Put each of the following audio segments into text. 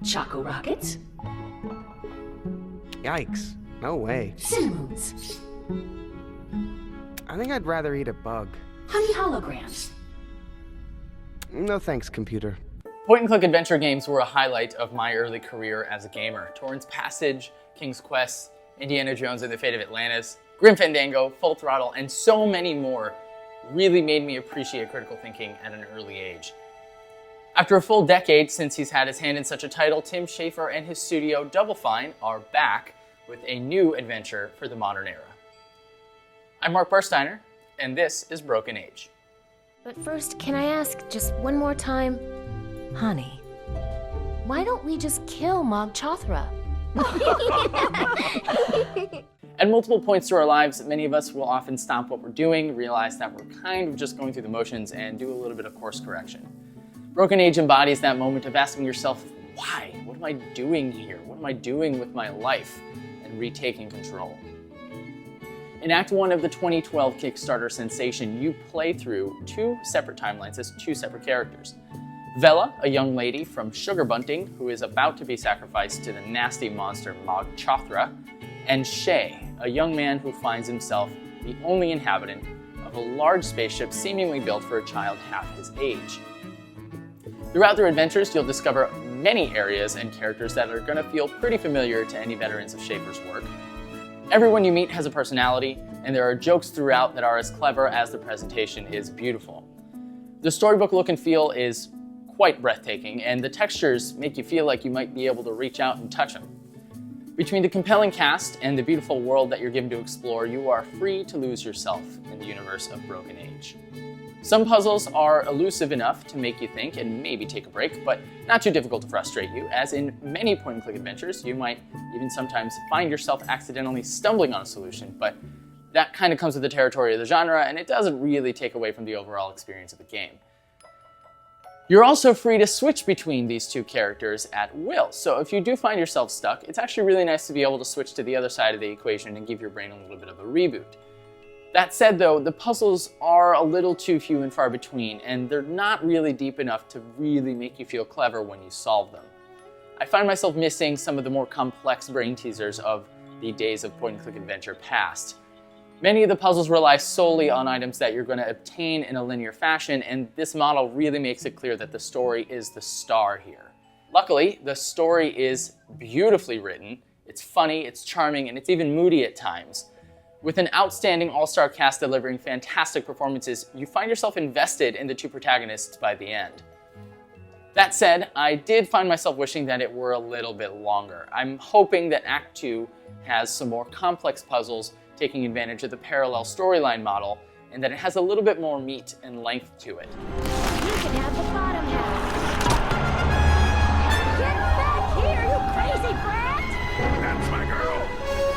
Choco Rockets. Yikes. No way. Cinnamons. I think I'd rather eat a bug. Honey holograms. No thanks, computer. Point-and-click adventure games were a highlight of my early career as a gamer. Torrance Passage, King's Quest, Indiana Jones and the Fate of Atlantis, Grim Fandango, Full Throttle, and so many more really made me appreciate critical thinking at an early age. After a full decade since he's had his hand in such a title, Tim Schaefer and his studio Double Fine are back with a new adventure for the modern era. I'm Mark Bursteiner, and this is Broken Age. But first, can I ask just one more time? Honey, why don't we just kill Mog Chothra? At multiple points through our lives, many of us will often stop what we're doing, realize that we're kind of just going through the motions, and do a little bit of course correction. Broken Age embodies that moment of asking yourself, why? What am I doing here? What am I doing with my life? And retaking control. In Act 1 of the 2012 Kickstarter sensation, you play through two separate timelines as two separate characters. Vela, a young lady from Sugar Bunting who is about to be sacrificed to the nasty monster Mog Chothra, and Shay, a young man who finds himself the only inhabitant of a large spaceship seemingly built for a child half his age. Throughout their adventures, you'll discover many areas and characters that are going to feel pretty familiar to any veterans of Schaefer's work. Everyone you meet has a personality, and there are jokes throughout that are as clever as the presentation is beautiful. The storybook look and feel is quite breathtaking, and the textures make you feel like you might be able to reach out and touch them. Between the compelling cast and the beautiful world that you're given to explore, you are free to lose yourself in the universe of Broken Age. Some puzzles are elusive enough to make you think and maybe take a break, but not too difficult to frustrate you, as in many point-and-click adventures, you might even sometimes find yourself accidentally stumbling on a solution, but that kind of comes with the territory of the genre, and it doesn't really take away from the overall experience of the game. You're also free to switch between these two characters at will, so if you do find yourself stuck, it's actually really nice to be able to switch to the other side of the equation and give your brain a little bit of a reboot. That said though, the puzzles are a little too few and far between, and they're not really deep enough to really make you feel clever when you solve them. I find myself missing some of the more complex brain teasers of the days of point-and-click adventure past. Many of the puzzles rely solely on items that you're going to obtain in a linear fashion, and this model really makes it clear that the story is the star here. Luckily, the story is beautifully written, it's funny, it's charming, and it's even moody at times. With an outstanding all-star cast delivering fantastic performances, you find yourself invested in the two protagonists by the end. That said, I did find myself wishing that it were a little bit longer. I'm hoping that Act 2 has some more complex puzzles taking advantage of the parallel storyline model, and that it has a little bit more meat and length to it. You can have the bottom half. Get back here, you crazy brat! That's my girl!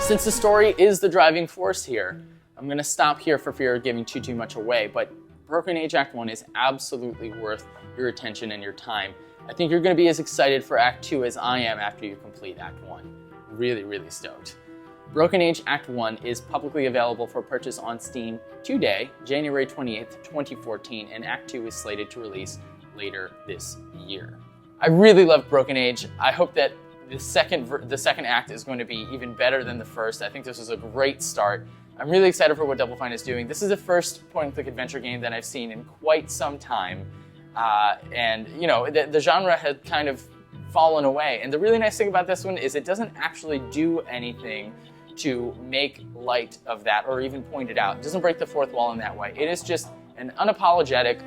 Since the story is the driving force here, I'm going to stop here for fear of giving too much away, but Broken Age Act 1 is absolutely worth your attention and your time. I think you're going to be as excited for Act 2 as I am after you complete Act 1. Really, really stoked. Broken Age Act 1 is publicly available for purchase on Steam today, January 28th, 2014, and Act 2 is slated to release later this year. I really love Broken Age. I hope that the second act is going to be even better than the first. I think this is a great start. I'm really excited for what Double Fine is doing. This is the first point-and-click adventure game that I've seen in quite some time. And you know, the genre had kind of fallen away. And the really nice thing about this one is it doesn't actually do anything to make light of that or even point it out. It doesn't break the fourth wall in that way. It is just an unapologetic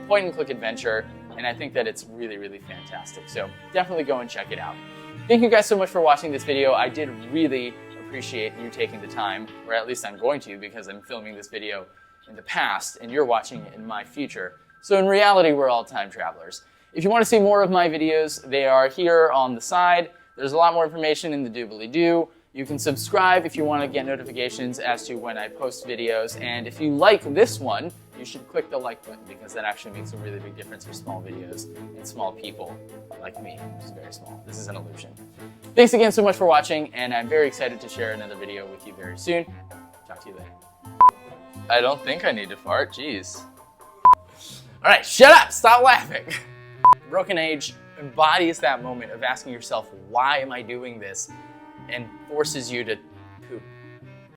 point-and-click adventure, and I think that it's really, really fantastic. So definitely go and check it out. Thank you guys so much for watching this video. I did really appreciate you taking the time, or at least I'm going to because I'm filming this video in the past and you're watching it in my future. So in reality, we're all time travelers. If you want to see more of my videos, they are here on the side. There's a lot more information in the doobly-doo. You can subscribe if you want to get notifications as to when I post videos. And if you like this one, you should click the like button because that actually makes a really big difference for small videos and small people like me, which is very small. This is an illusion. Thanks again so much for watching, and I'm very excited to share another video with you very soon. Talk to you later. I don't think I need to fart, jeez. All right, shut up, stop laughing. Broken Age embodies that moment of asking yourself, why am I doing this? And forces you to